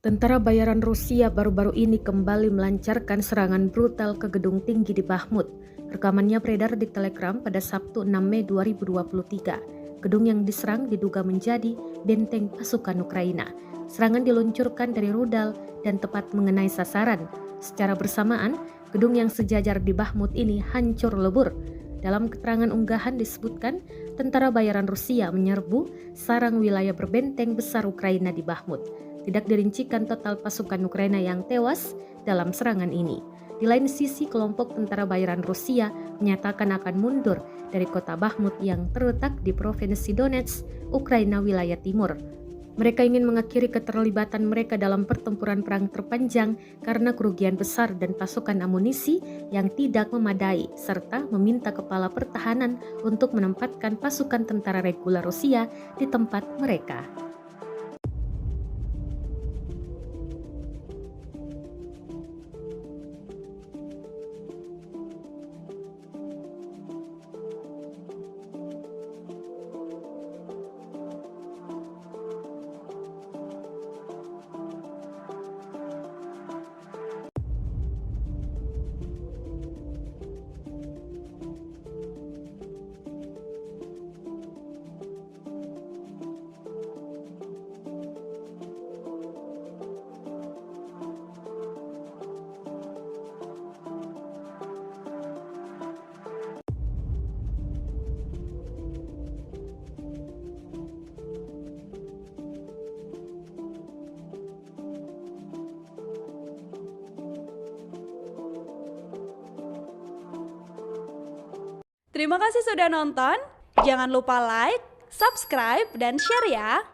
Tentara bayaran Rusia baru-baru ini kembali melancarkan serangan brutal ke gedung tinggi di Bakhmut. Rekamannya beredar di Telegram pada Sabtu 6 Mei 2023. Gedung yang diserang diduga menjadi benteng pasukan Ukraina. Serangan diluncurkan dari rudal dan tepat mengenai sasaran. Secara bersamaan, gedung yang sejajar di Bakhmut ini hancur lebur. Dalam keterangan unggahan disebutkan, tentara bayaran Rusia menyerbu sarang wilayah berbenteng besar Ukraina di Bakhmut. Tidak dirincikan total pasukan Ukraina yang tewas dalam serangan ini. Di lain sisi, kelompok tentara bayaran Rusia menyatakan akan mundur dari kota Bakhmut yang terletak di Provinsi Donetsk, Ukraina wilayah timur. Mereka ingin mengakhiri keterlibatan mereka dalam pertempuran perang terpanjang karena kerugian besar dan pasukan amunisi yang tidak memadai, serta meminta kepala pertahanan untuk menempatkan pasukan tentara reguler Rusia di tempat mereka. Terima kasih sudah nonton. Jangan lupa like, subscribe, dan share ya.